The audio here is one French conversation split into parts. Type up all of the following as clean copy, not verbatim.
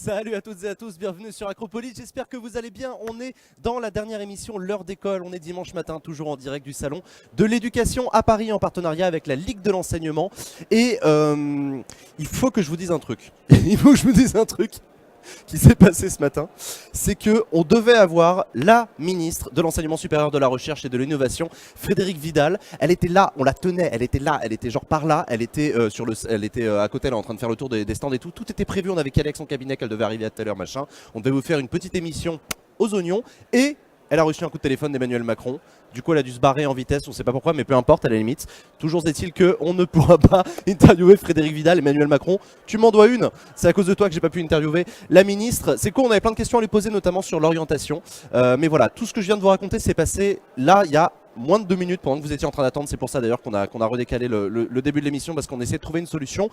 Salut à toutes et à tous, bienvenue sur Acropolis, j'espère que vous allez bien. On est dans la dernière émission, l'heure d'école, on est dimanche matin, toujours en direct du salon de l'éducation à Paris en partenariat avec la Ligue de l'enseignement. Et il faut que je vous dise un truc, qui s'est passé ce matin, c'est que on devait avoir la ministre de l'enseignement supérieur, de la recherche et de l'innovation, Frédérique Vidal. Elle était là, on la tenait, elle était là, elle était genre par là, elle était à côté, là, en train de faire le tour des stands et tout. Tout était prévu, on avait calé avec son cabinet qu'elle devait arriver à telle heure, machin. On devait vous faire une petite émission aux oignons et elle a reçu un coup de téléphone d'Emmanuel Macron. Du coup, elle a dû se barrer en vitesse, on ne sait pas pourquoi, mais peu importe, à la limite. Toujours est-il qu'on ne pourra pas interviewer Frédérique Vidal. Emmanuel Macron, tu m'en dois une. C'est à cause de toi que j'ai pas pu interviewer la ministre. C'est cool, on avait plein de questions à lui poser, notamment sur l'orientation. Mais voilà, tout ce que je viens de vous raconter s'est passé là, il y a moins de 2 minutes pendant que vous étiez en train d'attendre. C'est pour ça d'ailleurs qu'on a redécalé le début de l'émission, parce qu'on essaie de trouver une solution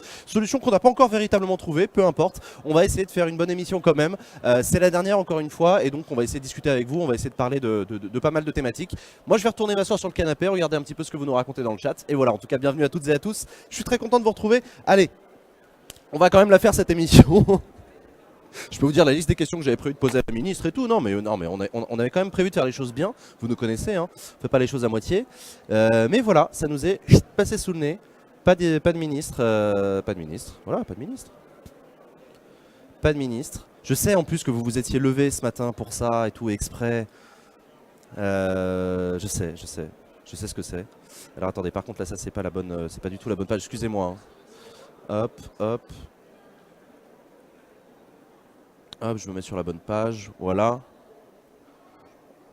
qu'on n'a pas encore véritablement trouvée, peu importe. On va essayer de faire une bonne émission quand même. C'est la dernière encore une fois, et donc on va essayer de discuter avec vous, on va essayer de parler de pas mal de thématiques. Moi je vais retourner m'asseoir sur le canapé, regarder un petit peu ce que vous nous racontez dans le chat. Et voilà, en tout cas bienvenue à toutes et à tous. Je suis très content de vous retrouver. Allez, on va quand même la faire cette émission. Je peux vous dire la liste des questions que j'avais prévu de poser à la ministre et tout. Non mais on avait quand même prévu de faire les choses bien. Vous nous connaissez, hein. On fait pas les choses à moitié. Mais voilà, ça nous est passé sous le nez. Pas de ministre. Pas de ministre. Voilà, pas de ministre. Pas de ministre. Je sais en plus que vous vous étiez levé ce matin pour ça et tout, exprès. Je sais ce que c'est. Alors attendez, par contre là ça c'est pas la bonne, c'est pas du tout la bonne page. Excusez-moi. Hein. Hop. Hop, je me mets sur la bonne page, voilà.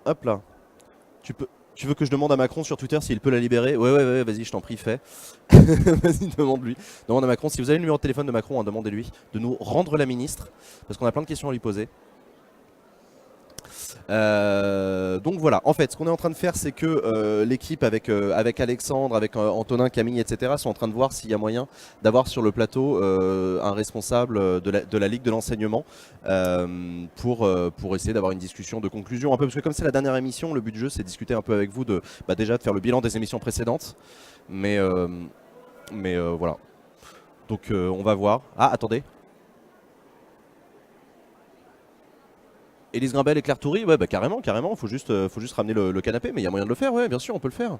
Hop là. Tu veux que je demande à Macron sur Twitter s'il peut la libérer? Ouais, vas-y, je t'en prie, fais. Vas-y, demande-lui. Demande à Macron, si vous avez le numéro de téléphone de Macron, hein, demandez-lui de nous rendre la ministre, parce qu'on a plein de questions à lui poser. Donc voilà, en fait ce qu'on est en train de faire, c'est que l'équipe avec Alexandre, avec Antonin, Camille, etc. sont en train de voir s'il y a moyen d'avoir sur le plateau un responsable de la Ligue de l'enseignement pour essayer d'avoir une discussion de conclusion un peu, parce que comme c'est la dernière émission, le but du jeu c'est de discuter un peu avec vous déjà de faire le bilan des émissions précédentes, mais voilà, donc on va voir. Ah attendez, Élise Grimbel et Claire Toury, ouais, bah carrément, faut juste ramener le canapé, mais il y a moyen de le faire, ouais, bien sûr, on peut le faire.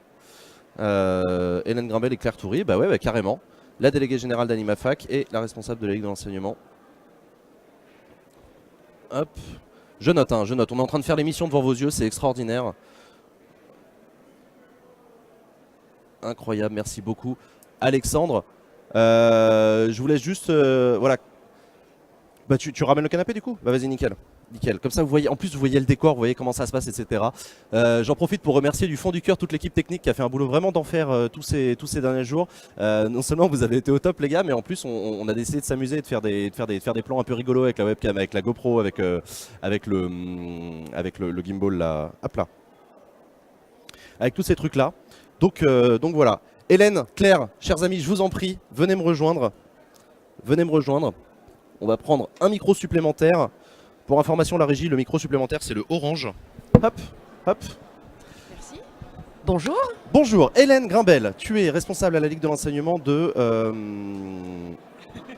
Hélène Grimbel et Claire Toury, bah ouais, bah carrément. La déléguée générale d'AnimaFac et la responsable de la Ligue de l'enseignement. Hop, je note, on est en train de faire l'émission devant vos yeux, c'est extraordinaire. Incroyable, merci beaucoup. Alexandre, je vous laisse juste, voilà. Bah tu ramènes le canapé du coup? Bah vas-y, nickel. Nickel, comme ça vous voyez, en plus vous voyez le décor, vous voyez comment ça se passe, etc. J'en profite pour remercier du fond du cœur toute l'équipe technique qui a fait un boulot vraiment d'enfer tous ces derniers jours. Non seulement vous avez été au top les gars, mais en plus on a décidé de s'amuser et de faire des plans un peu rigolos avec la webcam, avec la GoPro, avec le gimbal là, hop là. Avec tous ces trucs là. Donc voilà. Hélène, Claire, chers amis, je vous en prie, venez me rejoindre. On va prendre un micro supplémentaire. Pour information, la régie, le micro supplémentaire, c'est le orange. Hop. Merci. Bonjour. Bonjour, Hélène Grimbel. Tu es responsable à la Ligue de l'enseignement de...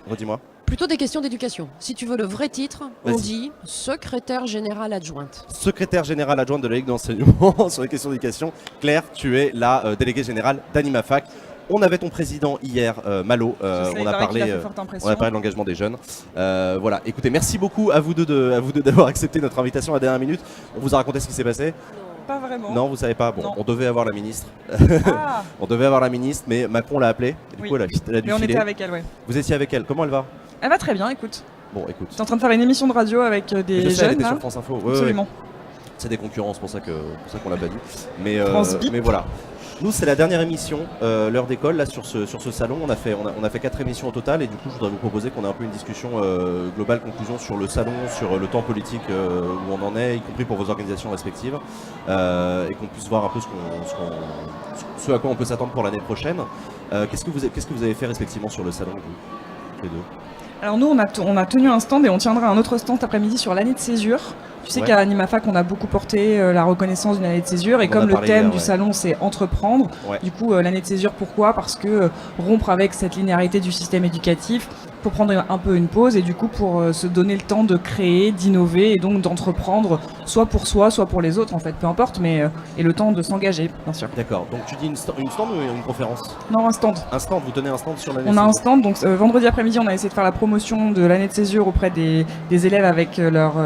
Redis-moi. Plutôt des questions d'éducation. Si tu veux le vrai titre, on dit secrétaire générale adjointe. Secrétaire générale adjointe de la Ligue de l'enseignement sur les questions d'éducation. Claire, tu es la déléguée générale d'AnimaFac. On avait ton président hier, Malo, on a parlé de l'engagement des jeunes. Voilà, écoutez, merci beaucoup à vous deux d'avoir accepté notre invitation à la dernière minute. On vous a raconté ce qui s'est passé? Pas vraiment. Non, vous savez pas. Bon, non. On devait avoir la ministre. Ah. On devait avoir la ministre, mais Macron l'a appelée. Du coup, elle a dû mais on filer. était avec elle, ouais. Vous étiez avec elle. Comment elle va? Elle va très bien, écoute. Bon, écoute. T'es en train de faire une émission de radio avec des je sais, jeunes, elle était là. sur France Info. Absolument. Ouais. C'est des concurrents, c'est pour ça qu'on l'a pas dit. Mais France voilà. Nous, c'est la dernière émission, l'heure d'école, là, sur ce salon. On a fait 4 émissions au total, et du coup, je voudrais vous proposer qu'on ait un peu une discussion globale, conclusion sur le salon, sur le temps politique où on en est, y compris pour vos organisations respectives, et qu'on puisse voir un peu ce à quoi on peut s'attendre pour l'année prochaine. Qu'est-ce que vous avez fait respectivement sur le salon, vous, les deux? Alors nous, on a tenu un stand et on tiendra un autre stand cet après-midi sur l'année de césure. Tu sais qu'à AnimaFac, on a beaucoup porté la reconnaissance d'une année de césure, et comme le thème du salon c'est entreprendre, du coup l'année de césure, pourquoi? Parce que rompre avec cette linéarité du système éducatif pour prendre un peu une pause et du coup pour se donner le temps de créer, d'innover et donc d'entreprendre soit pour soi, soit pour les autres en fait, peu importe, mais et le temps de s'engager, bien sûr. D'accord, donc tu dis une stand ou une conférence? Non, un stand. Un stand, vous tenez un stand sur l'année? On a un stand, donc vendredi après-midi on a essayé de faire la promotion de l'année de césure auprès des élèves avec leurs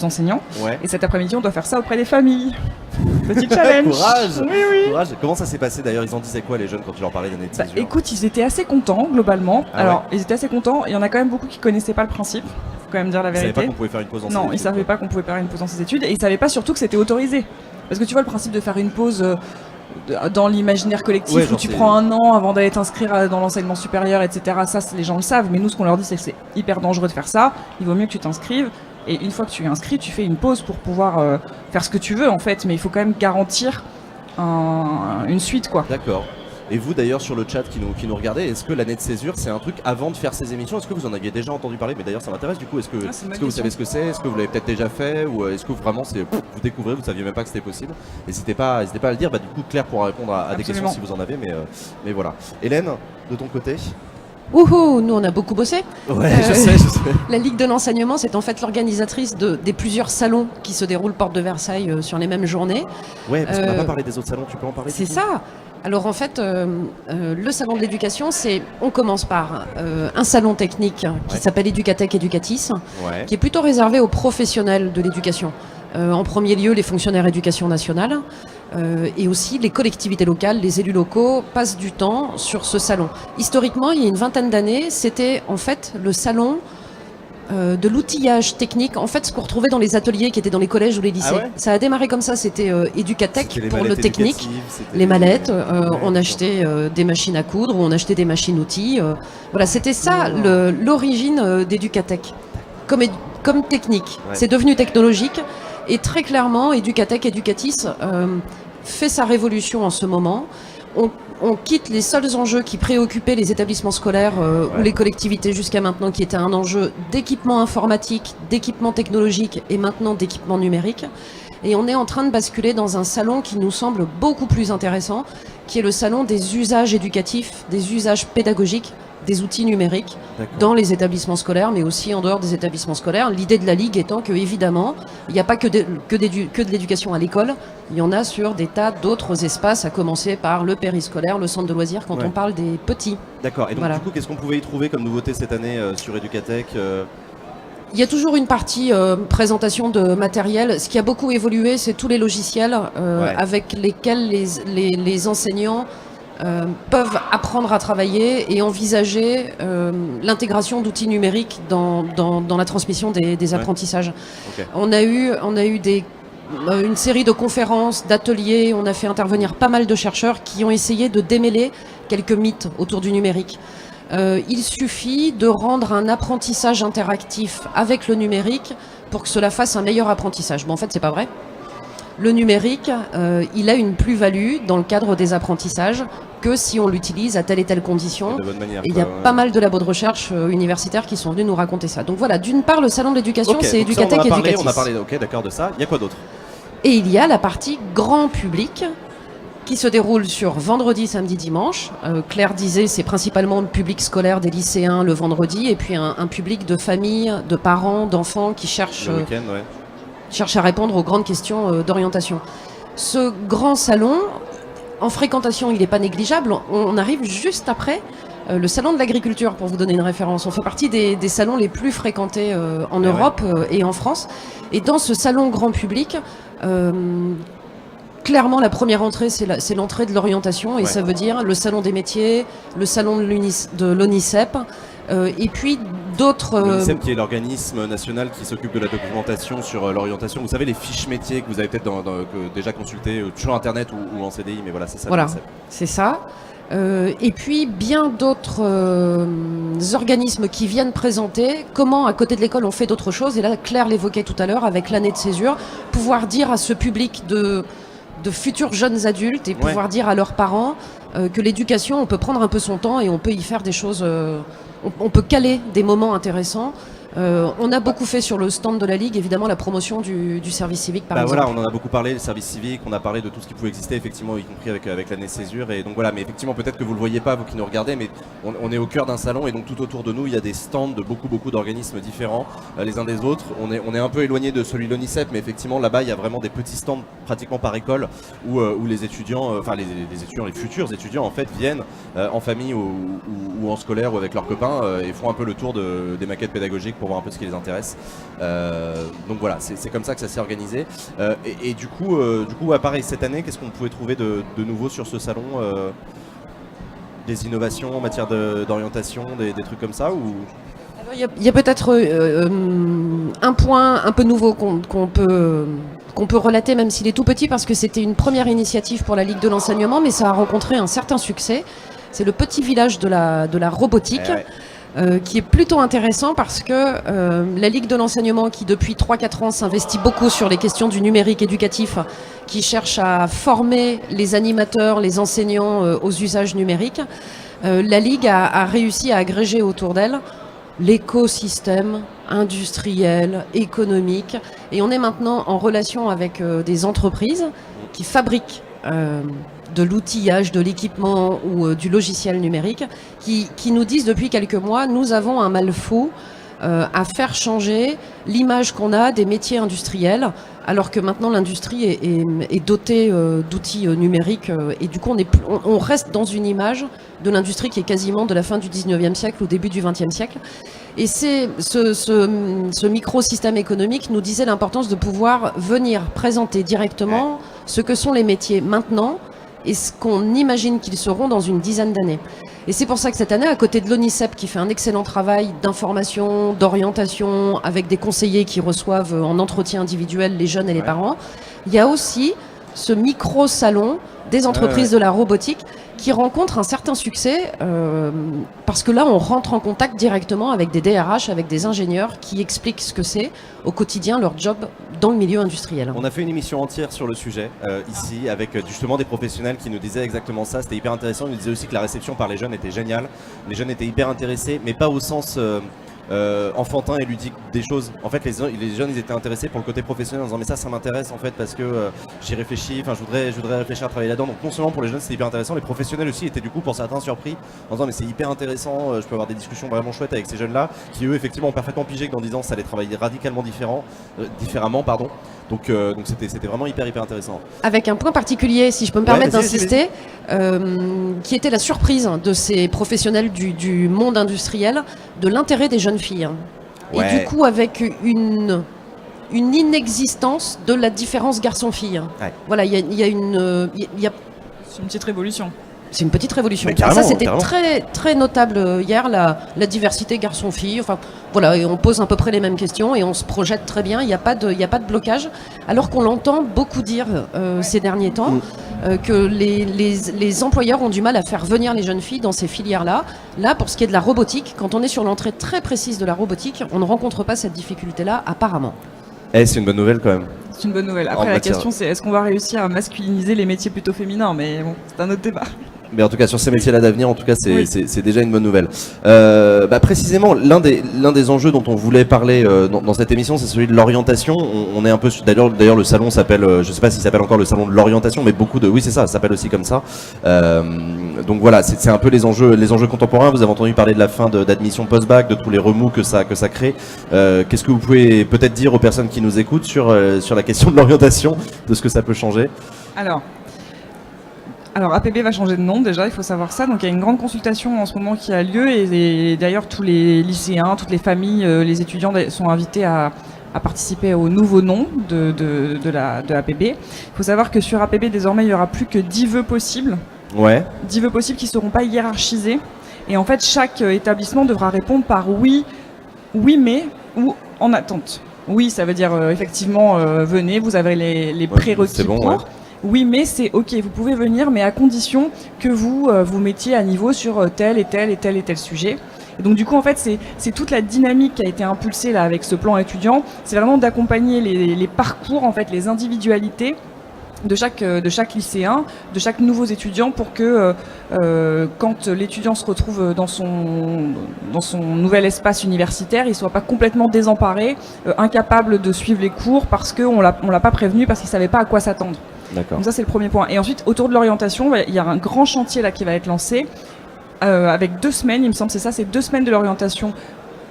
enseignants. Ouais. Et cet après-midi on doit faire ça auprès des familles. Petit challenge. Courage. Oui. Courage. Comment ça s'est passé d'ailleurs? Ils en disaient quoi les jeunes quand tu leur parlais d'année de césure? Écoute, ils étaient assez contents globalement. Ah Alors, ouais. ils étaient assez contents. Il y en a quand même beaucoup qui connaissaient pas le principe. Faut quand même dire la Ils savaient vérité. pas qu'on pouvait faire une pause en Non, ils savaient pas qu'on pouvait faire une pause dans ses études et ils savaient pas surtout que c'était autorisé. Parce que tu vois le principe de faire une pause dans l'imaginaire collectif Ouais, où genre tu c'est- prends un an avant d'aller t'inscrire dans l'enseignement supérieur, etc. Ça, les gens le savent. Mais nous, ce qu'on leur dit, c'est que c'est hyper dangereux de faire ça. Il vaut mieux que tu t'inscrives. Et une fois que tu es inscrit, tu fais une pause pour pouvoir faire ce que tu veux en fait. Mais il faut quand même garantir une suite quoi. D'accord. Et vous d'ailleurs sur le chat qui nous regardez, est-ce que l'année de césure c'est un truc avant de faire ces émissions? Est-ce que vous en aviez déjà entendu parler? Mais d'ailleurs ça m'intéresse du coup, est-ce que, c'est une bonne est-ce que vous savez question. ce que c'est? Est-ce que vous l'avez peut-être déjà fait? Ou est-ce que vraiment vous découvrez, vous saviez même pas que c'était possible? N'hésitez pas à le dire, du coup Claire pourra répondre à des questions Absolument. si vous en avez, mais voilà. Hélène, de ton côté? Wouhou, nous on a beaucoup bossé. Ouais, je sais. La Ligue de l'enseignement, c'est en fait l'organisatrice des plusieurs salons qui se déroulent porte de Versailles sur les mêmes journées. Ouais, parce qu'on n'a pas parlé des autres salons, tu peux en parler? C'est ça. Alors en fait, le salon de l'éducation, on commence par un salon technique qui s'appelle Educatech Educatis, Ouais. qui est plutôt réservé aux professionnels de l'éducation. En premier lieu, les fonctionnaires éducation nationale et aussi les collectivités locales, les élus locaux passent du temps sur ce salon. Historiquement, il y a une vingtaine d'années, c'était en fait le salon de l'outillage technique, en fait ce qu'on retrouvait dans les ateliers qui étaient dans les collèges ou les lycées. Ah ouais. Ça a démarré comme ça, c'était Educatech C'était les pour le mallettes technique. éducatives, c'était Les mallettes, Ouais, on achetait des machines à coudre, ou on achetait des machines-outils. Voilà, c'était ça l'origine d'Educatech, comme technique. Ouais. C'est devenu technologique, et très clairement, Educatech Educatis fait sa révolution en ce moment. On quitte les seuls enjeux qui préoccupaient les établissements scolaires ou les collectivités jusqu'à maintenant, qui étaient un enjeu d'équipement informatique, d'équipement technologique et maintenant d'équipement numérique. Et on est en train de basculer dans un salon qui nous semble beaucoup plus intéressant, qui est le salon des usages éducatifs, des usages pédagogiques, des outils numériques D'accord. dans les établissements scolaires, mais aussi en dehors des établissements scolaires. L'idée de la Ligue étant que, évidemment, il n'y a pas que de l'éducation à l'école, il y en a sur des tas d'autres espaces, à commencer par le périscolaire, le centre de loisirs, quand Ouais. on parle des petits. D'accord. Et donc Voilà. du coup, qu'est-ce qu'on pouvait y trouver comme nouveauté cette année sur Educatech? Il y a toujours une partie présentation de matériel. Ce qui a beaucoup évolué, c'est tous les logiciels avec lesquels les enseignants peuvent apprendre à travailler et envisager l'intégration d'outils numériques dans la transmission des apprentissages. Ok. On a eu une série de conférences, d'ateliers, on a fait intervenir pas mal de chercheurs qui ont essayé de démêler quelques mythes autour du numérique. Il suffit de rendre un apprentissage interactif avec le numérique pour que cela fasse un meilleur apprentissage. Bon, en fait, c'est pas vrai. Le numérique, il a une plus-value dans le cadre des apprentissages que si on l'utilise à telle et telle condition. De bonne manière. Et il y a pas mal de labos de recherche universitaires qui sont venus nous raconter ça. Donc voilà, d'une part, le salon de l'éducation, Ok, c'est donc ça, Educatech Educatis. on a parlé, ok, d'accord, de ça. Il y a quoi d'autre? Et il y a la partie grand public qui se déroule sur vendredi, samedi, dimanche. Claire disait, c'est principalement le public scolaire des lycéens le vendredi, et puis un public de familles, de parents, d'enfants qui cherchent Le week-end, ouais. cherche à répondre aux grandes questions d'orientation. Ce grand salon, en fréquentation, il n'est pas négligeable. On arrive juste après le salon de l'agriculture, pour vous donner une référence. On fait partie des salons les plus fréquentés en Europe et en France. Et dans ce salon grand public, clairement, la première entrée, c'est l'entrée de l'orientation. Et ça veut dire le salon des métiers, le salon de l'ONICEP, et puis d'autres... L'ONICEP qui est l'organisme national qui s'occupe de la documentation sur l'orientation. Vous savez, les fiches métiers que vous avez peut-être déjà consultées sur Internet ou en CDI, mais voilà, c'est ça. Voilà, l'ONICEP. c'est ça. Et puis bien d'autres organismes qui viennent présenter comment, à côté de l'école, on fait d'autres choses. Et là, Claire l'évoquait tout à l'heure avec l'année de césure, pouvoir dire à ce public de futurs jeunes adultes et pouvoir dire à leurs parents que l'éducation, on peut prendre un peu son temps et on peut y faire des choses, on peut caler des moments intéressants. On a beaucoup fait sur le stand de la Ligue, évidemment, la promotion du service civique, par exemple. Voilà, on en a beaucoup parlé, le service civique, on a parlé de tout ce qui pouvait exister, effectivement, y compris avec l'année césure. Et donc voilà, mais effectivement, peut-être que vous le voyez pas, vous qui nous regardez, mais on est au cœur d'un salon et donc tout autour de nous, il y a des stands de beaucoup d'organismes différents, les uns des autres. On est un peu éloigné de celui de l'ONICEP, mais effectivement, là-bas, il y a vraiment des petits stands pratiquement par école où les étudiants, enfin les étudiants, les futurs étudiants, en fait, viennent en famille ou en scolaire ou avec leurs copains et font un peu le tour des maquettes pédagogiques pour voir un peu ce qui les intéresse. Donc voilà, c'est comme ça que ça s'est organisé. Et du coup, pareil, cette année, qu'est-ce qu'on pouvait trouver de nouveau sur ce salon des innovations en matière d'orientation, des trucs comme ça ou... Il y a peut-être un point un peu nouveau qu'on peut relater, même s'il est tout petit, parce que c'était une première initiative pour la Ligue de l'enseignement, mais ça a rencontré un certain succès. C'est le petit village de la robotique. Qui est plutôt intéressant parce que la Ligue de l'enseignement, qui depuis 3-4 ans s'investit beaucoup sur les questions du numérique éducatif, qui cherche à former les animateurs, les enseignants aux usages numériques, la Ligue a réussi à agréger autour d'elle l'écosystème industriel, économique, et on est maintenant en relation avec des entreprises qui fabriquent de l'outillage, de l'équipement ou du logiciel numérique, qui nous disent depuis quelques mois, nous avons un mal fou à faire changer l'image qu'on a des métiers industriels, alors que maintenant l'industrie est dotée d'outils numériques, et du coup on reste dans une image de l'industrie qui est quasiment de la fin du 19e siècle au début du 20e siècle. Et c'est ce microsystème économique nous disait l'importance de pouvoir venir présenter directement ce que sont les métiers maintenant et ce qu'on imagine qu'ils seront dans une dizaine d'années. Et c'est pour ça que cette année, à côté de l'ONICEP qui fait un excellent travail d'information, d'orientation, avec des conseillers qui reçoivent en entretien individuel les jeunes et les parents, il y a aussi ce micro-salon des entreprises de la robotique qui rencontre un certain succès parce que là, on rentre en contact directement avec des DRH, avec des ingénieurs qui expliquent ce que c'est au quotidien, leur job dans le milieu industriel. On a fait une émission entière sur le sujet ici avec justement des professionnels qui nous disaient exactement ça. C'était hyper intéressant. Ils nous disaient aussi que la réception par les jeunes était géniale. Les jeunes étaient hyper intéressés, mais pas au sens enfantin et ludique des choses. En fait, les jeunes, ils étaient intéressés pour le côté professionnel en disant mais ça m'intéresse en fait parce que j'y réfléchis, enfin je voudrais réfléchir à travailler là-dedans. Donc non seulement pour les jeunes c'était hyper intéressant, les professionnels aussi étaient du coup pour certains surpris en disant mais c'est hyper intéressant, je peux avoir des discussions vraiment chouettes avec ces jeunes-là qui eux effectivement ont parfaitement pigé que dans 10 ans ça allait travailler radicalement différemment. Donc c'était vraiment hyper intéressant. Avec un point particulier, si je peux me permettre d'insister, qui était la surprise de ces professionnels du monde industriel, de l'intérêt des jeunes filles. Et du coup, avec une inexistence de la différence garçon-fille. Voilà, il y a C'est une petite révolution. C'est une petite révolution. Ça, c'était très notable hier, la diversité garçon-fille. Enfin, voilà, et on pose à peu près les mêmes questions et on se projette très bien. Il n'y a pas de blocage. Alors qu'on l'entend beaucoup dire ces derniers temps que les employeurs ont du mal à faire venir les jeunes filles dans ces filières-là. Là, pour ce qui est de la robotique, quand on est sur l'entrée très précise de la robotique, on ne rencontre pas cette difficulté-là, apparemment. C'est une bonne nouvelle quand même. C'est une bonne nouvelle. Après, la question, c'est est-ce qu'on va réussir à masculiniser les métiers plutôt féminins? Mais bon, c'est un autre débat. Mais en tout cas, sur ces métiers-là d'avenir, en tout cas, c'est déjà une bonne nouvelle. Précisément, l'un des enjeux dont on voulait parler dans cette émission, c'est celui de l'orientation. On est un peu d'ailleurs le salon s'appelle, je sais pas s'il s'appelle encore le salon de l'orientation, mais oui, c'est ça s'appelle aussi comme ça. Donc voilà, c'est un peu les enjeux contemporains. Vous avez entendu parler de la fin d'admission post-bac, de tous les remous que ça crée. Qu'est-ce que vous pouvez peut-être dire aux personnes qui nous écoutent sur la question de l'orientation, de ce que ça peut changer? Alors APB va changer de nom déjà, il faut savoir ça. Donc il y a une grande consultation en ce moment qui a lieu et d'ailleurs tous les lycéens, toutes les familles, les étudiants sont invités à participer au nouveau nom de APB. Il faut savoir que sur APB désormais il n'y aura plus que 10 vœux possibles. 10 vœux possibles qui ne seront pas hiérarchisés. Et en fait chaque établissement devra répondre par oui mais ou en attente. Oui, ça veut dire effectivement venez, vous avez les prérequis pour. Oui, mais c'est ok, vous pouvez venir, mais à condition que vous mettiez à niveau sur tel et tel sujet. Et donc du coup, en fait, c'est toute la dynamique qui a été impulsée là avec ce plan étudiant. C'est vraiment d'accompagner les parcours, en fait, les individualités de chaque lycéen, de chaque nouveau étudiant, pour que quand l'étudiant se retrouve dans son nouvel espace universitaire, il soit pas complètement désemparé, incapable de suivre les cours parce qu'on l'a pas prévenu, parce qu'il savait pas à quoi s'attendre. D'accord. Donc ça, c'est le premier point. Et ensuite, autour de l'orientation, il y a un grand chantier là qui va être lancé avec 2 semaines, il me semble, c'est 2 semaines de l'orientation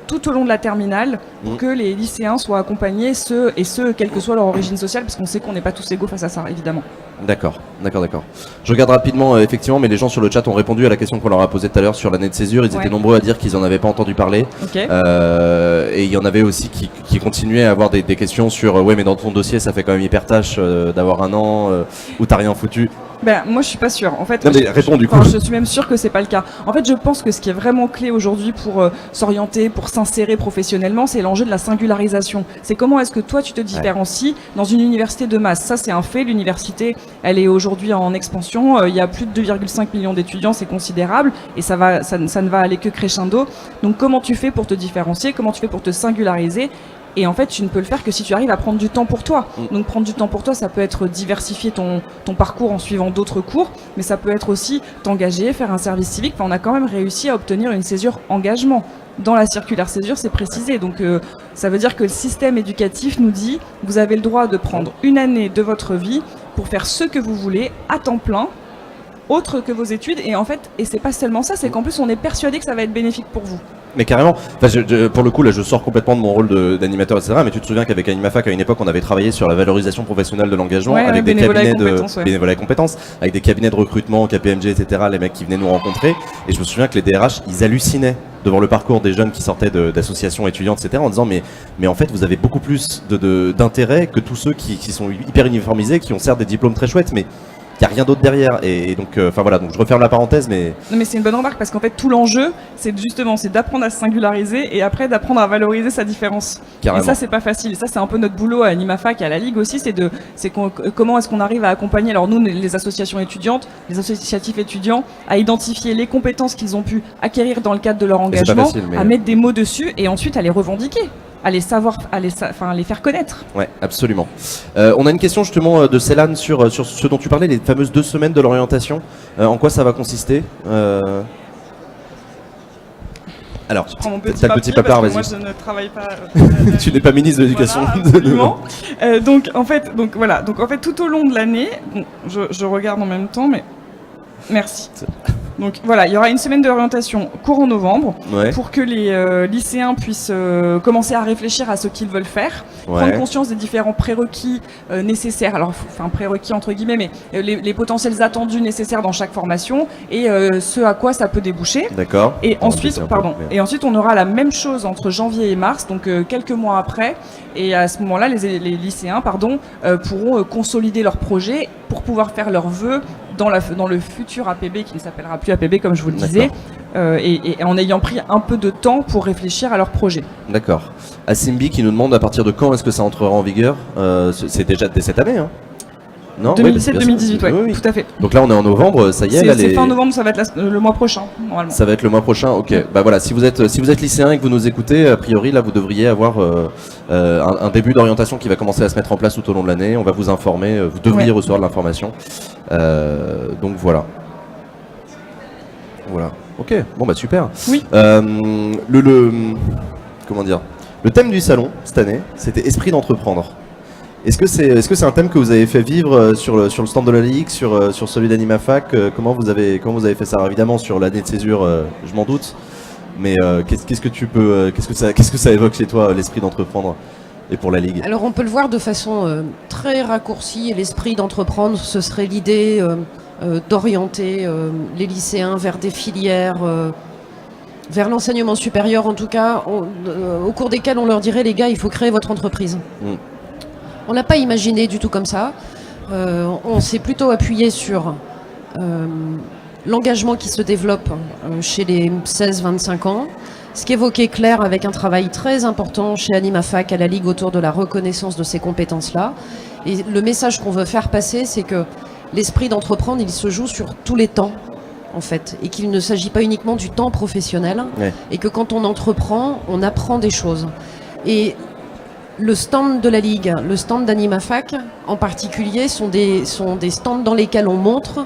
tout au long de la terminale, pour que les lycéens soient accompagnés, quelle que soit leur origine sociale, parce qu'on sait qu'on n'est pas tous égaux face à ça, évidemment. D'accord. Je regarde rapidement, effectivement, mais les gens sur le chat ont répondu à la question qu'on leur a posée tout à l'heure sur l'année de césure. Ils étaient nombreux à dire qu'ils en avaient pas entendu parler. Okay. Et il y en avait aussi qui continuaient à avoir des questions sur ouais, mais dans ton dossier, ça fait quand même hyper tâche d'avoir un an où t'as rien foutu. Ben, moi, je suis pas sûre. En fait, non, mais réponds du coup. Je suis même sûre que c'est pas le cas. En fait, je pense que ce qui est vraiment clé aujourd'hui pour s'orienter, pour s'insérer professionnellement, c'est l'enjeu de la singularisation. C'est comment est-ce que toi, tu te différencies dans une université de masse. Ça, c'est un fait. L'université, elle est aujourd'hui en expansion. Il y a plus de 2,5 millions d'étudiants, c'est considérable. Et ça ne va aller que crescendo. Donc, comment tu fais pour te différencier? Comment tu fais pour te singulariser? Et en fait, tu ne peux le faire que si tu arrives à prendre du temps pour toi. Donc prendre du temps pour toi, ça peut être diversifier ton parcours en suivant d'autres cours, mais ça peut être aussi t'engager, faire un service civique. Enfin, on a quand même réussi à obtenir une césure engagement. Dans la circulaire césure, c'est précisé. Donc ça veut dire que le système éducatif nous dit, vous avez le droit de prendre une année de votre vie pour faire ce que vous voulez à temps plein, autre que vos études. Et en fait, et c'est pas seulement ça, c'est qu'en plus on est persuadé que ça va être bénéfique pour vous. Mais carrément, enfin, pour le coup là je sors complètement de mon rôle d'animateur etc, mais tu te souviens qu'avec AnimaFac à une époque on avait travaillé sur la valorisation professionnelle de l'engagement avec des cabinets de bénévolat et compétences, avec des cabinets de recrutement, KPMG etc, les mecs qui venaient nous rencontrer, et je me souviens que les DRH ils hallucinaient devant le parcours des jeunes qui sortaient d'associations étudiantes etc en disant mais en fait vous avez beaucoup plus d'intérêt que tous ceux qui sont hyper uniformisés, qui ont certes des diplômes très chouettes mais il n'y a rien d'autre derrière, et donc voilà, donc je referme la parenthèse, mais... Non mais c'est une bonne remarque, parce qu'en fait tout l'enjeu c'est d'apprendre à se singulariser et après d'apprendre à valoriser sa différence. Carrément. Et ça c'est pas facile, et ça c'est un peu notre boulot à AnimaFac et à la Ligue aussi, comment est-ce qu'on arrive à accompagner, alors nous les associations étudiantes, les associatifs étudiants, à identifier les compétences qu'ils ont pu acquérir dans le cadre de leur engagement, à mettre des mots dessus et ensuite à les revendiquer. À les faire connaître. Ouais, absolument. On a une question justement de Céline sur ce dont tu parlais, les fameuses 2 semaines de l'orientation. En quoi ça va consister Alors, t'as le petit papier, vas-y. Moi, je ne travaille pas. Tu n'es pas ministre de l'Éducation. Voilà, absolument. Donc en fait, tout au long de l'année, bon, je regarde en même temps, mais merci. Donc voilà, il y aura une semaine d'orientation courant novembre pour que les lycéens puissent commencer à réfléchir à ce qu'ils veulent faire, prendre conscience des différents prérequis nécessaires, alors enfin prérequis entre guillemets, mais les potentiels attendus nécessaires dans chaque formation et ce à quoi ça peut déboucher. D'accord. Et ensuite, ensuite on aura la même chose entre janvier et mars, donc quelques mois après, et à ce moment-là, les lycéens pourront consolider leur projet pour pouvoir faire leurs vœux dans le futur APB qui ne s'appellera plus APB comme je vous le disais, et en ayant pris un peu de temps pour réfléchir à leur projet. D'accord. Asimbi qui nous demande à partir de quand est-ce que ça entrera en vigueur. C'est déjà dès cette année, hein? Non, 2017-2018, oui, tout à fait. Donc là on est en novembre, ça y est. C'est fin novembre, ça va être le mois prochain, normalement. Ça va être le mois prochain, ok. Bah voilà, si vous êtes lycéen et que vous nous écoutez, a priori là vous devriez avoir un début d'orientation qui va commencer à se mettre en place tout au long de l'année. On va vous informer, vous devriez recevoir de l'information. Donc voilà. Voilà. Ok, bon bah super. Oui. Comment dire, le thème du salon cette année, c'était esprit d'entreprendre. Est-ce que c'est un thème que vous avez fait vivre sur le stand de la Ligue, sur celui d'AnimaFac, comment vous avez fait ça? Alors, évidemment sur l'année de césure, je m'en doute, mais qu'est-ce que ça évoque chez toi, l'esprit d'entreprendre, et pour la Ligue? Alors on peut le voir de façon très raccourcie, et l'esprit d'entreprendre, ce serait l'idée d'orienter les lycéens vers des filières, vers l'enseignement supérieur en tout cas, au cours desquelles on leur dirait les gars, il faut créer votre entreprise. On l'a pas imaginé du tout comme ça. On s'est plutôt appuyé sur l'engagement qui se développe chez les 16-25 ans. Ce qu'évoquait Claire avec un travail très important chez AnimaFac à la Ligue autour de la reconnaissance de ces compétences-là. Et le message qu'on veut faire passer, c'est que l'esprit d'entreprendre, il se joue sur tous les temps, en fait. Et qu'il ne s'agit pas uniquement du temps professionnel. Et que quand on entreprend, on apprend des choses. Et le stand de la Ligue, le stand d'AnimaFac en particulier sont des stands dans lesquels on montre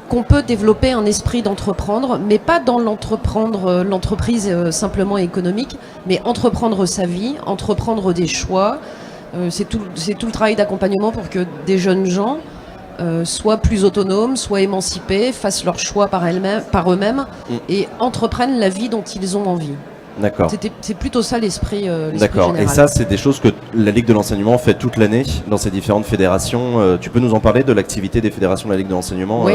qu'on peut développer un esprit d'entreprendre, mais pas dans l'entreprise simplement économique, mais entreprendre sa vie, entreprendre des choix. C'est tout le travail d'accompagnement pour que des jeunes gens soient plus autonomes, soient émancipés, fassent leurs choix par eux-mêmes et entreprennent la vie dont ils ont envie. D'accord. C'est plutôt ça l'esprit D'accord. général. Et ça, c'est des choses que la Ligue de l'enseignement fait toute l'année dans ses différentes fédérations. Tu peux nous en parler de l'activité des fédérations de la Ligue de l'enseignement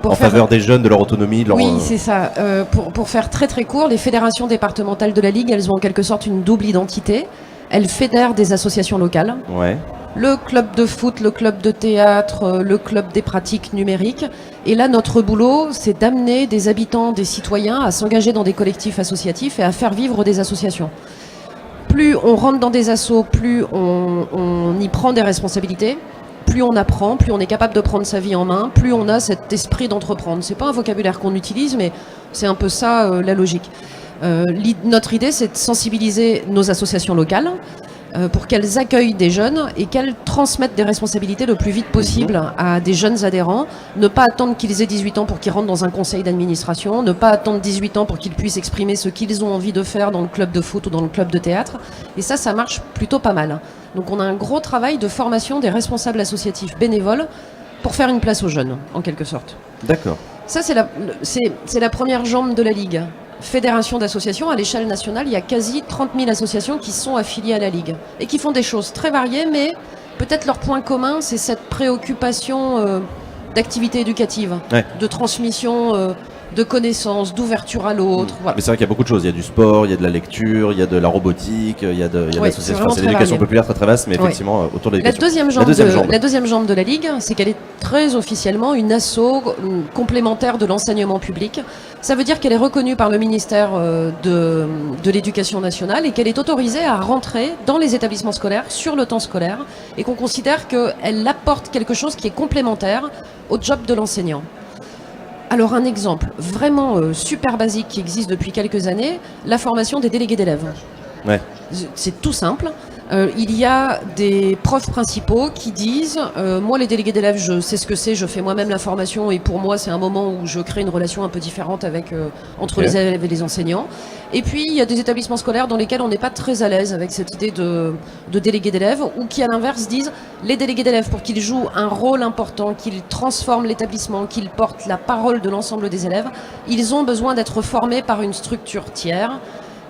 en faveur des jeunes, de leur autonomie, de leur... Oui, c'est ça. Pour faire très très court, les fédérations départementales de la Ligue, elles ont en quelque sorte une double identité. Elles fédèrent des associations locales. Ouais. Le club de foot, le club de théâtre, le club des pratiques numériques. Et là, notre boulot, c'est d'amener des habitants, des citoyens à s'engager dans des collectifs associatifs et à faire vivre des associations. Plus on rentre dans des assos, plus on y prend des responsabilités, plus on apprend, plus on est capable de prendre sa vie en main, plus on a cet esprit d'entreprendre. C'est pas un vocabulaire qu'on utilise, mais c'est un peu ça la logique. Notre idée, c'est de sensibiliser nos associations locales pour qu'elles accueillent des jeunes et qu'elles transmettent des responsabilités le plus vite possible à des jeunes adhérents. Ne pas attendre qu'ils aient 18 ans pour qu'ils rentrent dans un conseil d'administration, ne pas attendre 18 ans pour qu'ils puissent exprimer ce qu'ils ont envie de faire dans le club de foot ou dans le club de théâtre. Et ça marche plutôt pas mal. Donc on a un gros travail de formation des responsables associatifs bénévoles pour faire une place aux jeunes, en quelque sorte. D'accord. Ça, c'est la première jambe de la Ligue. Fédération d'associations, à l'échelle nationale, il y a quasi 30 000 associations qui sont affiliées à la Ligue et qui font des choses très variées, mais peut-être leur point commun, c'est cette préoccupation d'activité éducative, de transmission de connaissances, d'ouverture à l'autre. Voilà. Mais c'est vrai qu'il y a beaucoup de choses. Il y a du sport, il y a de la lecture, il y a de la robotique, il y a de l'association. Enfin, c'est l'éducation populaire très vaste, mais effectivement autour de l'éducation. La deuxième jambe de la Ligue, c'est qu'elle est très officiellement une asso complémentaire de l'enseignement public. Ça veut dire qu'elle est reconnue par le ministère de l'Éducation nationale et qu'elle est autorisée à rentrer dans les établissements scolaires sur le temps scolaire et qu'on considère qu'elle apporte quelque chose qui est complémentaire au job de l'enseignant. Alors un exemple vraiment super basique qui existe depuis quelques années, la formation des délégués d'élèves. Ouais. C'est tout simple. Il y a des profs principaux qui disent moi les délégués d'élèves je sais ce que c'est, je fais moi-même la formation et pour moi c'est un moment où je crée une relation un peu différente entre les élèves et les enseignants. Et puis il y a des établissements scolaires dans lesquels on n'est pas très à l'aise avec cette idée de délégués d'élèves ou qui à l'inverse disent les délégués d'élèves pour qu'ils jouent un rôle important, qu'ils transforment l'établissement, qu'ils portent la parole de l'ensemble des élèves, ils ont besoin d'être formés par une structure tiers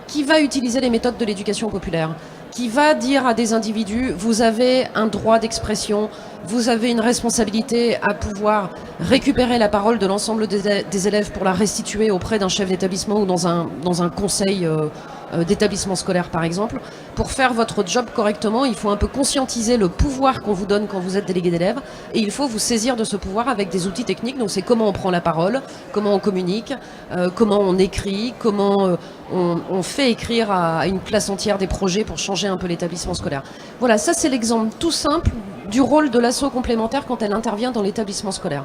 qui va utiliser les méthodes de l'éducation populaire, qui va dire à des individus, vous avez un droit d'expression, vous avez une responsabilité à pouvoir récupérer la parole de l'ensemble des élèves pour la restituer auprès d'un chef d'établissement ou dans un conseil d'établissement scolaire par exemple. Pour faire votre job correctement, il faut un peu conscientiser le pouvoir qu'on vous donne quand vous êtes délégué d'élèves et il faut vous saisir de ce pouvoir avec des outils techniques. Donc c'est comment on prend la parole, comment on communique, comment on écrit, comment on fait écrire à une classe entière des projets pour changer un peu l'établissement scolaire. Voilà, ça c'est l'exemple tout simple du rôle de l'asso complémentaire quand elle intervient dans l'établissement scolaire.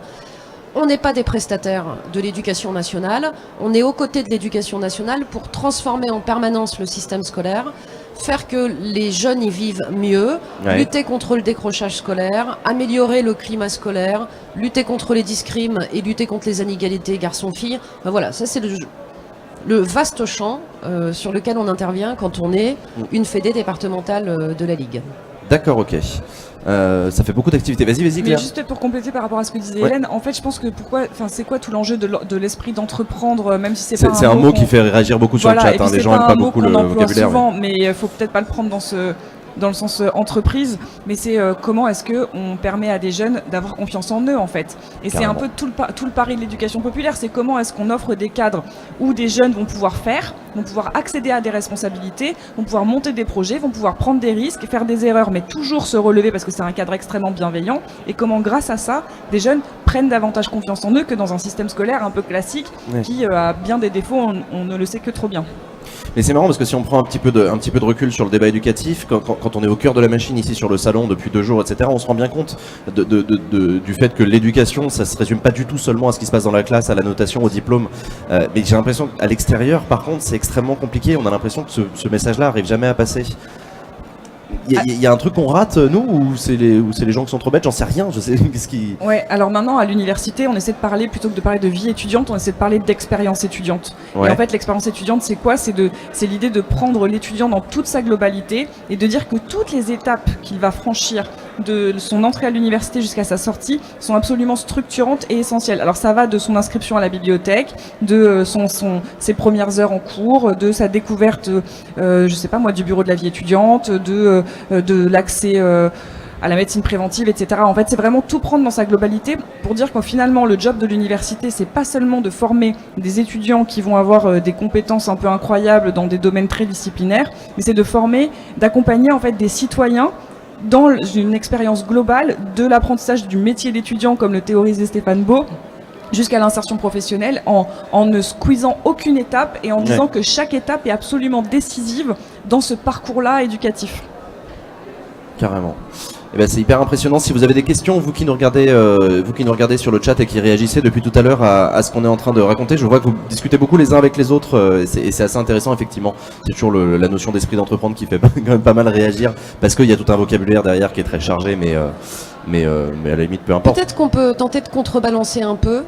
On n'est pas des prestataires de l'éducation nationale, on est aux côtés de l'éducation nationale pour transformer en permanence le système scolaire, faire que les jeunes y vivent mieux, lutter contre le décrochage scolaire, améliorer le climat scolaire, lutter contre les discrimes et lutter contre les inégalités garçons-filles. Ben voilà, ça c'est le vaste champ sur lequel on intervient quand on est une fédé départementale de la Ligue. D'accord, ok. Ça fait beaucoup d'activités. Vas-y, Claire. Mais juste pour compléter par rapport à ce que disait Hélène, en fait, je pense que c'est quoi tout l'enjeu de l'esprit d'entreprendre, même si c'est pas un mot qui fait réagir beaucoup sur le chat. Les gens n'aiment pas beaucoup le vocabulaire. Souvent, mais il faut peut-être pas le prendre dans le sens entreprise, mais c'est comment est-ce qu'on permet à des jeunes d'avoir confiance en eux en fait. Et c'est un peu tout le pari de l'éducation populaire, c'est comment est-ce qu'on offre des cadres où des jeunes vont pouvoir vont pouvoir accéder à des responsabilités, vont pouvoir monter des projets, vont pouvoir prendre des risques, faire des erreurs, mais toujours se relever parce que c'est un cadre extrêmement bienveillant. Et comment grâce à ça, des jeunes prennent davantage confiance en eux que dans un système scolaire un peu classique qui a bien des défauts, on ne le sait que trop bien. Mais c'est marrant parce que si on prend un petit peu de recul sur le débat éducatif, quand on est au cœur de la machine ici sur le salon depuis 2 jours, etc., on se rend bien compte du fait que l'éducation, ça se résume pas du tout seulement à ce qui se passe dans la classe, à la notation, au diplôme. Mais j'ai l'impression qu'à l'extérieur, par contre, c'est extrêmement compliqué. On a l'impression que ce message-là arrive jamais à passer. Il y a un truc qu'on rate, nous, ou c'est les gens qui sont trop bêtes, j'en sais rien, je sais qu'est-ce qui... Ouais, alors maintenant à l'université, on essaie de parler, plutôt que de parler de vie étudiante, on essaie de parler d'expérience étudiante. Ouais. Et en fait, l'expérience étudiante, c'est quoi? C'est l'idée de prendre l'étudiant dans toute sa globalité et de dire que toutes les étapes qu'il va franchir de son entrée à l'université jusqu'à sa sortie sont absolument structurantes et essentielles. Alors ça va de son inscription à la bibliothèque, de ses premières heures en cours, de sa découverte, je sais pas moi, du bureau de la vie étudiante, de l'accès à la médecine préventive, etc. En fait, c'est vraiment tout prendre dans sa globalité pour dire que finalement, le job de l'université, c'est pas seulement de former des étudiants qui vont avoir des compétences un peu incroyables dans des domaines très disciplinaires, mais c'est de former, d'accompagner en fait des citoyens dans une expérience globale de l'apprentissage du métier d'étudiant, comme le théorisait Stéphane Beau, jusqu'à l'insertion professionnelle, en ne squeezant aucune étape et en disant que chaque étape est absolument décisive dans ce parcours-là éducatif. Carrément. Eh ben, c'est hyper impressionnant. Si vous avez des questions, vous qui nous regardez sur le chat et qui réagissez depuis tout à l'heure à ce qu'on est en train de raconter, je vois que vous discutez beaucoup les uns avec les autres et c'est assez intéressant effectivement. C'est toujours la notion d'esprit d'entreprendre qui fait quand même pas mal réagir parce qu'il y a tout un vocabulaire derrière qui est très chargé, mais à la limite peu importe. Peut-être qu'on peut tenter de contrebalancer un peu.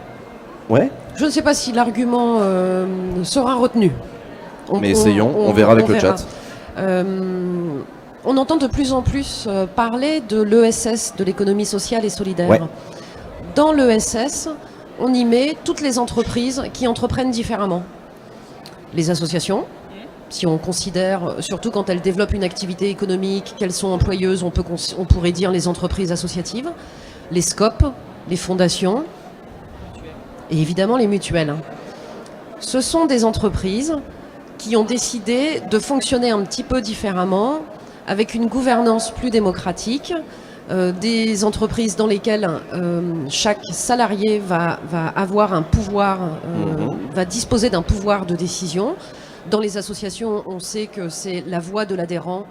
Ouais. Je ne sais pas si l'argument sera retenu. Mais essayons, on verra avec le chat. On entend de plus en plus parler de l'ESS, de l'économie sociale et solidaire. Ouais. Dans l'ESS, on y met toutes les entreprises qui entreprennent différemment. Les associations, si on considère, surtout quand elles développent une activité économique, qu'elles sont employeuses, on pourrait dire les entreprises associatives, les SCOP, les fondations et évidemment les mutuelles. Ce sont des entreprises qui ont décidé de fonctionner un petit peu différemment, avec une gouvernance plus démocratique, des entreprises dans lesquelles chaque salarié va avoir un pouvoir, va disposer d'un pouvoir de décision. Dans les associations, on sait que c'est la voix de l'adhérent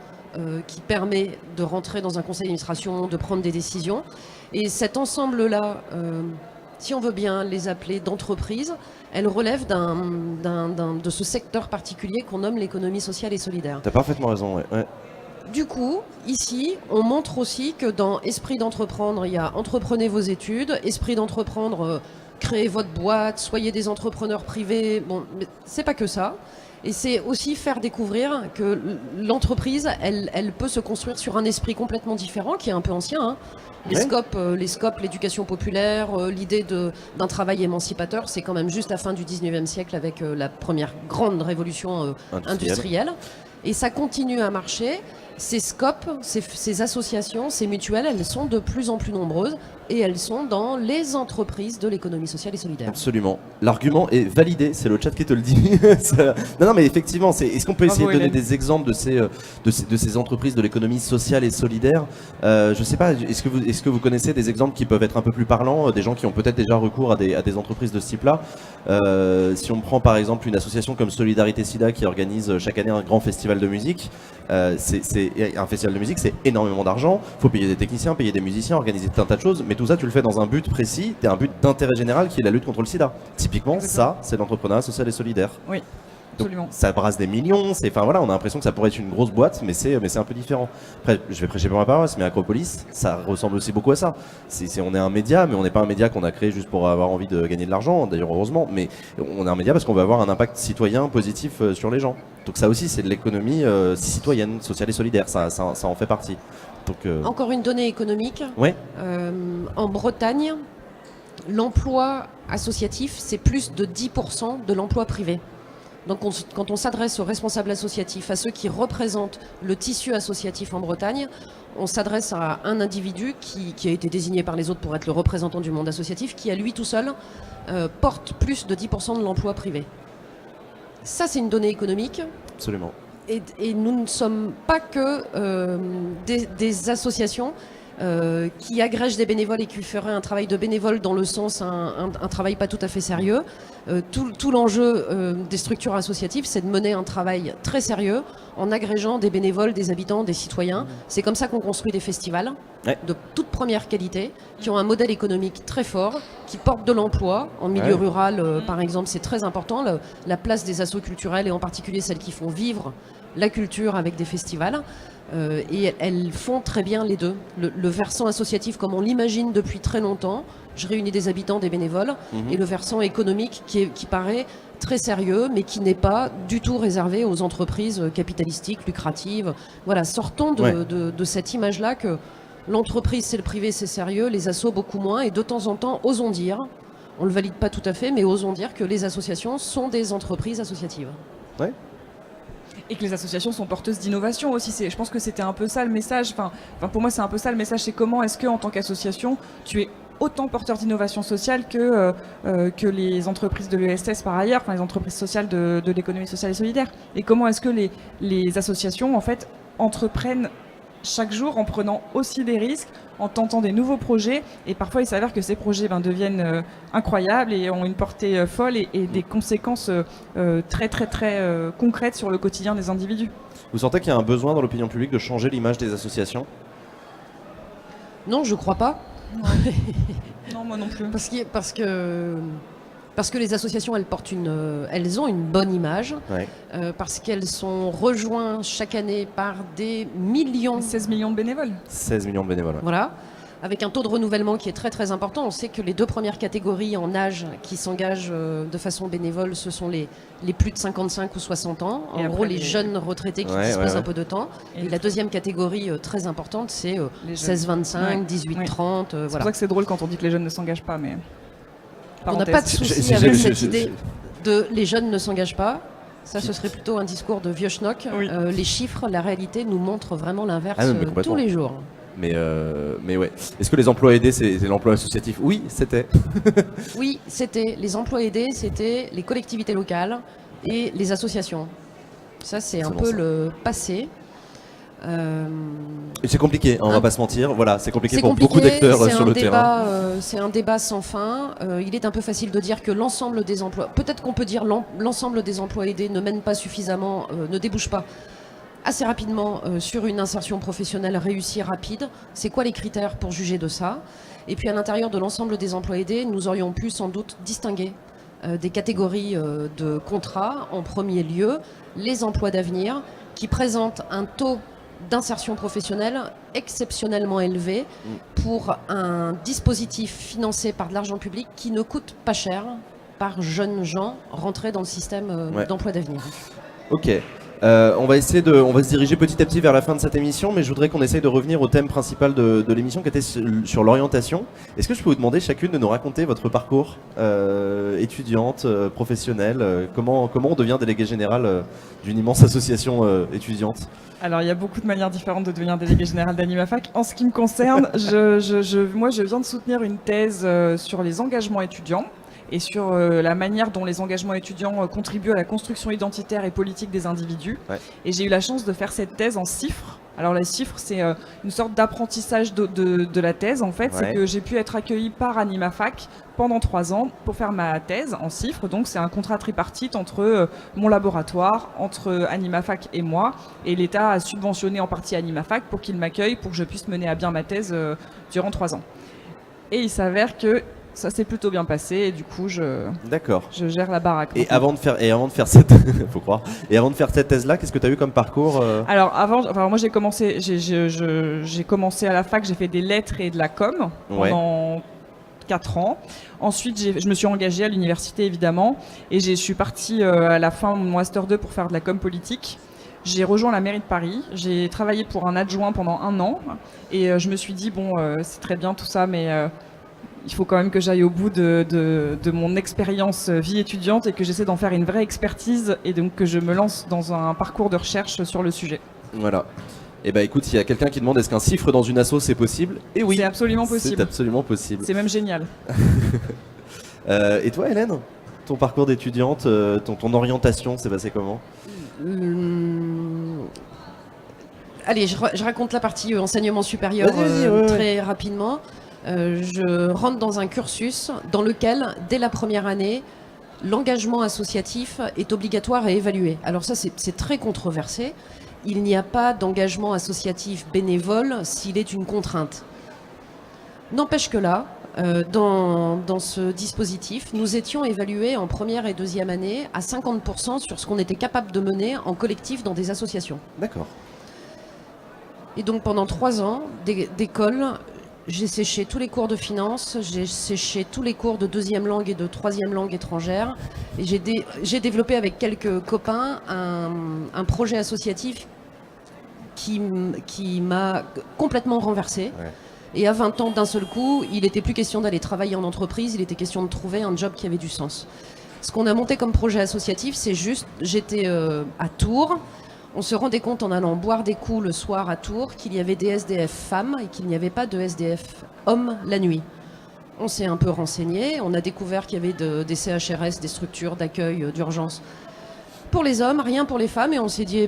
qui permet de rentrer dans un conseil d'administration, de prendre des décisions. Et cet ensemble-là, si on veut bien les appeler d'entreprises, elles relèvent de ce secteur particulier qu'on nomme l'économie sociale et solidaire. T'as parfaitement raison, ouais. Du coup, ici, on montre aussi que dans Esprit d'entreprendre, il y a entreprenez vos études, Esprit d'entreprendre, créez votre boîte, soyez des entrepreneurs privés. Bon, mais c'est pas que ça. Et c'est aussi faire découvrir que l'entreprise, elle peut se construire sur un esprit complètement différent, qui est un peu ancien. Hein. Les SCOP, l'éducation populaire, l'idée d'un travail émancipateur, c'est quand même juste la fin du 19e siècle avec la première grande révolution industrielle. Et ça continue à marcher. Ces SCOP, ces associations, ces mutuelles, elles sont de plus en plus nombreuses et elles sont dans les entreprises de l'économie sociale et solidaire. Absolument. L'argument est validé, c'est le chat qui te le dit. Non, mais effectivement, est-ce qu'on peut essayer de donner des exemples de ces entreprises de l'économie sociale et solidaire? Je sais pas, est-ce que vous connaissez des exemples qui peuvent être un peu plus parlants, des gens qui ont peut-être déjà recours à des entreprises de ce type-là? Si on prend par exemple une association comme Solidarité Sida qui organise chaque année un grand festival de musique, un festival de musique, c'est énormément d'argent. Il faut payer des techniciens, payer des musiciens, organiser tout un tas de choses. Mais tout ça, tu le fais dans un but précis. Tu as un but d'intérêt général qui est la lutte contre le sida. Typiquement, ça, c'est l'entrepreneuriat social et solidaire. Oui. Absolument. Donc, ça brasse des millions. Enfin voilà, on a l'impression que ça pourrait être une grosse boîte, mais c'est un peu différent. Après, je vais prêcher pour ma paroisse, mais Acropolis, ça ressemble aussi beaucoup à ça. On est un média, mais on n'est pas un média qu'on a créé juste pour avoir envie de gagner de l'argent. D'ailleurs, heureusement, mais on est un média parce qu'on veut avoir un impact citoyen positif sur les gens. Donc ça aussi, c'est de l'économie citoyenne, sociale et solidaire. Ça en fait partie. Donc, encore une donnée économique. Ouais. En Bretagne, l'emploi associatif, c'est plus de 10% de l'emploi privé. Donc quand on s'adresse aux responsables associatifs, à ceux qui représentent le tissu associatif en Bretagne, on s'adresse à un individu qui a été désigné par les autres pour être le représentant du monde associatif, qui à lui tout seul porte plus de 10% de l'emploi privé. Ça, c'est une donnée économique. Absolument. Et nous ne sommes pas que des associations qui agrègent des bénévoles et qui feraient un travail de bénévole dans le sens un travail pas tout à fait sérieux. Tout l'enjeu des structures associatives, c'est de mener un travail très sérieux en agrégeant des bénévoles, des habitants, des citoyens. C'est comme ça qu'on construit des festivals de toute première qualité, qui ont un modèle économique très fort, qui portent de l'emploi. En milieu rural, par exemple, c'est très important. La place des assos culturels et en particulier celles qui font vivre la culture avec des festivals. Et elles font très bien les deux. Le versant associatif, comme on l'imagine depuis très longtemps, je réunis des habitants, des bénévoles, et le versant économique qui paraît très sérieux, mais qui n'est pas du tout réservé aux entreprises capitalistiques, lucratives. Voilà, sortons de cette image-là que l'entreprise c'est le privé, c'est sérieux, les assos beaucoup moins, et de temps en temps, osons dire, on ne le valide pas tout à fait, mais osons dire que les associations sont des entreprises associatives. Ouais. Et que les associations sont porteuses d'innovation aussi. Je pense que c'était un peu ça le message. Enfin, pour moi, c'est un peu ça le message. C'est comment est-ce que, en tant qu'association, tu es autant porteur d'innovation sociale que les entreprises de l'ESS par ailleurs, enfin les entreprises sociales de l'économie sociale et solidaire. Et comment est-ce que les associations, en fait, entreprennent chaque jour en prenant aussi des risques, en tentant des nouveaux projets, et parfois il s'avère que ces projets deviennent incroyables et ont une portée folle et des conséquences très très très concrètes sur le quotidien des individus. Vous sentez qu'il y a un besoin dans l'opinion publique de changer l'image des associations ? Non, je crois pas. Non, moi non plus. Parce que les associations, elles ont une bonne image, parce qu'elles sont rejointes chaque année par des millions... 16 millions de bénévoles. 16 millions de bénévoles. Voilà, avec un taux de renouvellement qui est très très important. On sait que les deux premières catégories en âge qui s'engagent de façon bénévole, ce sont les plus de 55 ou 60 ans. En gros, les jeunes retraités qui disposent un peu de temps. Et la deuxième catégorie très importante, c'est 16-25, 18-30. C'est pour ça que c'est drôle quand on dit que les jeunes ne s'engagent pas, mais... On n'a pas de souci avec cette idée de les jeunes ne s'engagent pas. Ça, ce serait plutôt un discours de vieux schnock. Oui. Les chiffres, la réalité nous montre vraiment l'inverse tous les jours. Mais ouais. Est-ce que les emplois aidés, c'est l'emploi associatif ? Oui, c'était. Oui, c'était. Les emplois aidés, c'était les collectivités locales et les associations. Ça, c'est un peu le passé. C'est compliqué, on va pas se mentir. Voilà, c'est compliqué pour beaucoup d'acteurs sur le terrain. C'est un débat sans fin. Il est un peu facile de dire que l'ensemble des emplois, peut-être qu'on peut dire l'ensemble des emplois aidés ne mènent pas suffisamment, ne débouchent pas assez rapidement sur une insertion professionnelle réussie rapide. C'est quoi les critères pour juger de ça ? Et puis à l'intérieur de l'ensemble des emplois aidés, nous aurions pu sans doute distinguer des catégories de contrats. En premier lieu, les emplois d'avenir qui présentent un taux d'insertion professionnelle exceptionnellement élevé pour un dispositif financé par de l'argent public qui ne coûte pas cher par jeunes gens rentrés dans le système d'emploi d'avenir. Ok. On va se diriger petit à petit vers la fin de cette émission, mais je voudrais qu'on essaye de revenir au thème principal de l'émission qui était sur l'orientation. Est-ce que je peux vous demander chacune de nous raconter votre parcours étudiante, professionnelle, comment on devient délégué général d'une immense association étudiante ? Alors, il y a beaucoup de manières différentes de devenir délégué général d'AnimaFac. En ce qui me concerne, moi, je viens de soutenir une thèse sur les engagements étudiants et sur la manière dont les engagements étudiants contribuent à la construction identitaire et politique des individus. Ouais. Et j'ai eu la chance de faire cette thèse en CIFRE. Alors les CIFRE, c'est une sorte d'apprentissage de la thèse, en fait. Ouais. C'est que j'ai pu être accueillie par AnimaFac pendant 3 ans pour faire ma thèse en CIFRE. Donc c'est un contrat tripartite entre mon laboratoire, entre AnimaFac et moi. Et l'État a subventionné en partie AnimaFac pour qu'il m'accueille, pour que je puisse mener à bien ma thèse durant 3 ans. Et il s'avère que ça s'est plutôt bien passé et du coup je gère la baraque. Et avant de faire cette faut croire. Et avant de faire cette thèse là, qu'est-ce que tu as eu comme parcours Alors moi j'ai commencé à la fac, j'ai fait des lettres et de la com pendant 4 ans. Ensuite, je me suis engagée à l'université évidemment et je suis partie à la fin de mon master 2 pour faire de la com politique. J'ai rejoint la mairie de Paris, j'ai travaillé pour un adjoint pendant 1 an et je me suis dit c'est très bien tout ça mais il faut quand même que j'aille au bout de mon expérience vie étudiante et que j'essaie d'en faire une vraie expertise et donc que je me lance dans un parcours de recherche sur le sujet. Voilà. Et écoute, s'il y a quelqu'un qui demande est-ce qu'un CIFRE dans une asso c'est possible ? Et oui, c'est absolument possible. C'est absolument possible. C'est même génial. Et toi, Hélène ? Ton parcours d'étudiante, ton orientation, s'est passé comment ? Allez, je raconte la partie enseignement supérieur très rapidement. Je rentre dans un cursus dans lequel, dès la première année, l'engagement associatif est obligatoire et évalué. Alors ça, c'est très controversé. Il n'y a pas d'engagement associatif bénévole s'il est une contrainte. N'empêche que là, Dans ce dispositif, nous étions évalués en première et deuxième année à 50% sur ce qu'on était capable de mener en collectif dans des associations. D'accord. Et donc pendant 3 ans d'école, j'ai séché tous les cours de finance, j'ai séché tous les cours de deuxième langue et de troisième langue étrangère. Et j'ai développé avec quelques copains un projet associatif qui m'a complètement renversé. Ouais. Et à 20 ans, d'un seul coup, il n'était plus question d'aller travailler en entreprise, il était question de trouver un job qui avait du sens. Ce qu'on a monté comme projet associatif, c'est juste, j'étais à Tours, on se rendait compte en allant boire des coups le soir à Tours qu'il y avait des SDF femmes et qu'il n'y avait pas de SDF hommes la nuit. On s'est un peu renseigné, on a découvert qu'il y avait des CHRS, des structures d'accueil d'urgence pour les hommes, rien pour les femmes, et on s'est dit,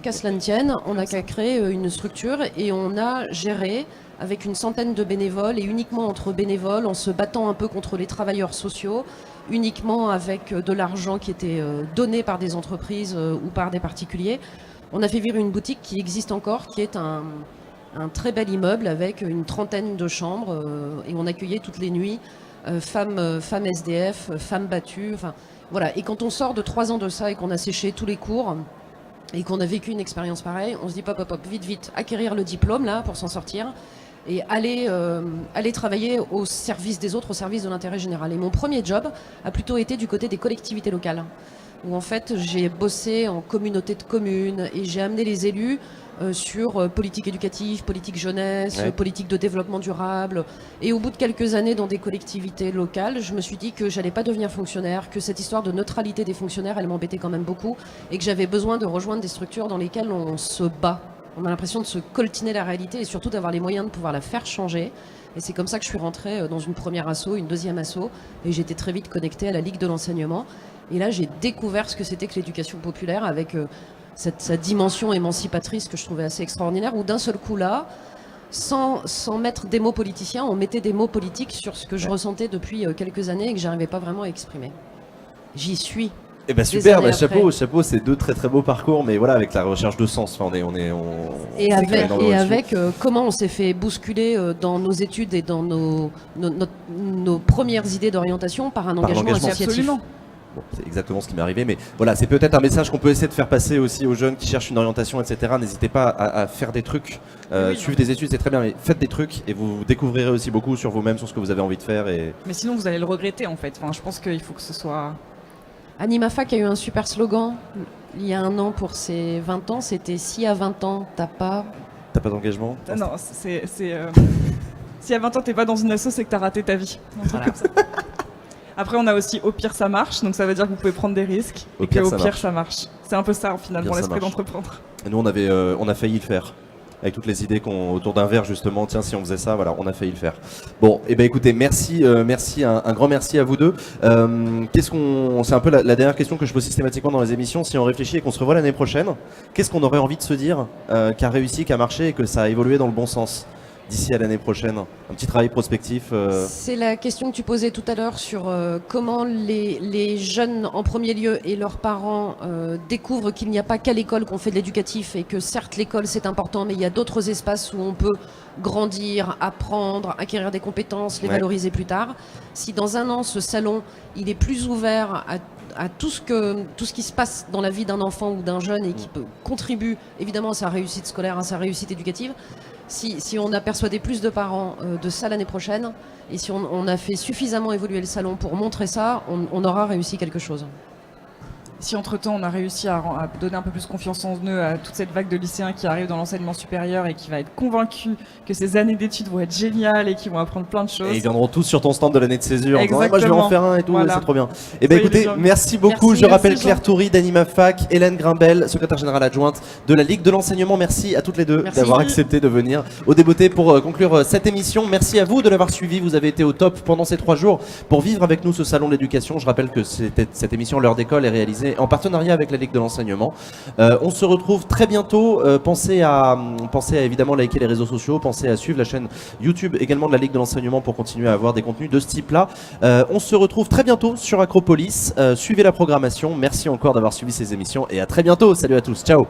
qu'à cela ne tienne, on n'a qu'à créer une structure, et on a géré avec une centaine de bénévoles, et uniquement entre bénévoles, en se battant un peu contre les travailleurs sociaux, uniquement avec de l'argent qui était donné par des entreprises ou par des particuliers. On a fait vivre une boutique qui existe encore, qui est un très bel immeuble avec une trentaine de chambres, et on accueillait toutes les nuits femmes SDF, femmes battues, enfin voilà. Et quand on sort de 3 ans de ça et qu'on a séché tous les cours et qu'on a vécu une expérience pareille, on se dit hop, vite, acquérir le diplôme là pour s'en sortir et aller travailler au service des autres, au service de l'intérêt général. Et mon premier job a plutôt été du côté des collectivités locales, où en fait j'ai bossé en communauté de communes et j'ai amené les élus sur politique éducative, politique jeunesse, ouais, politique de développement durable. Et au bout de quelques années dans des collectivités locales, je me suis dit que j'allais pas devenir fonctionnaire, que cette histoire de neutralité des fonctionnaires, elle m'embêtait quand même beaucoup, et que j'avais besoin de rejoindre des structures dans lesquelles on se bat. On a l'impression de se coltiner la réalité et surtout d'avoir les moyens de pouvoir la faire changer. Et c'est comme ça que je suis rentrée dans une première asso, une deuxième asso, et j'étais très vite connectée à la Ligue de l'enseignement. Et là, j'ai découvert ce que c'était que l'éducation populaire avec sa dimension émancipatrice que je trouvais assez extraordinaire, où d'un seul coup là, sans mettre des mots politiciens, on mettait des mots politiques sur ce que je ressentais depuis quelques années et que j'arrivais pas vraiment à exprimer. J'y suis. Eh ben super, chapeau, c'est 2 très très beaux parcours, mais voilà, avec la recherche de sens, enfin, et avec comment on s'est fait bousculer dans nos études et dans nos premières idées d'orientation par un engagement associatif. Absolument. Bon, c'est exactement ce qui m'est arrivé, mais voilà, c'est peut-être un message qu'on peut essayer de faire passer aussi aux jeunes qui cherchent une orientation, etc. N'hésitez pas à faire des trucs, suivre des études, c'est très bien, mais faites des trucs et vous découvrirez aussi beaucoup sur vous-même, sur ce que vous avez envie de faire. Mais sinon, vous allez le regretter en fait. Enfin, je pense qu'il faut que ce soit... Animafac a eu un super slogan il y a 1 an pour ses 20 ans, c'était « Si à 20 ans, t'as pas d'engagement ?» Non, c'est si à 20 ans, t'es pas dans une asso, c'est que t'as raté ta vie. Voilà. Après, on a aussi au pire ça marche, donc ça veut dire que vous pouvez prendre des risques et qu'au pire ça marche. C'est un peu ça, finalement, l'esprit d'entreprendre. Et nous, on a failli le faire. Avec toutes les idées autour d'un verre, justement, tiens, si on faisait ça, voilà, on a failli le faire. Bon, et écoutez, merci, un grand merci à vous deux. C'est un peu la dernière question que je pose systématiquement dans les émissions. Si on réfléchit et qu'on se revoit l'année prochaine, qu'est-ce qu'on aurait envie de se dire qui a réussi, qui a marché et que ça a évolué dans le bon sens d'ici à l'année prochaine? Un petit travail prospectif. C'est la question que tu posais tout à l'heure sur comment les jeunes en premier lieu et leurs parents découvrent qu'il n'y a pas qu'à l'école qu'on fait de l'éducatif et que certes l'école c'est important, mais il y a d'autres espaces où on peut grandir, apprendre, acquérir des compétences, les valoriser plus tard. Si dans 1 an ce salon il est plus ouvert à tout ce qui se passe dans la vie d'un enfant ou d'un jeune et qui contribue évidemment à sa réussite scolaire, à sa réussite éducative, si on a persuadé plus de parents de ça l'année prochaine, et si on a fait suffisamment évoluer le salon pour montrer ça, on aura réussi quelque chose. Si entre-temps on a réussi à donner un peu plus confiance en eux à toute cette vague de lycéens qui arrivent dans l'enseignement supérieur et qui va être convaincu que ces années d'études vont être géniales et qu'ils vont apprendre plein de choses. Et ils viendront tous sur ton stand de l'année de césure. Exactement. Moi je vais en faire un et tout, voilà. C'est trop bien. Et écoutez, merci beaucoup. Merci, je rappelle Claire Toury d'Animafac, Hélène Grimbel, secrétaire générale adjointe de la Ligue de l'enseignement. Merci à toutes les deux d'avoir accepté de venir au Débeauté pour conclure cette émission. Merci à vous de l'avoir suivi. Vous avez été au top pendant ces 3 jours pour vivre avec nous ce salon de l'éducation. Je rappelle que cette émission L'heure d'école est réalisée en partenariat avec la Ligue de l'enseignement. On se retrouve très bientôt. Pensez à évidemment liker les réseaux sociaux, pensez à suivre la chaîne YouTube également de la Ligue de l'enseignement pour continuer à avoir des contenus de ce type-là. On se retrouve très bientôt sur Acropolis. Suivez la programmation. Merci encore d'avoir suivi ces émissions et à très bientôt. Salut à tous. Ciao.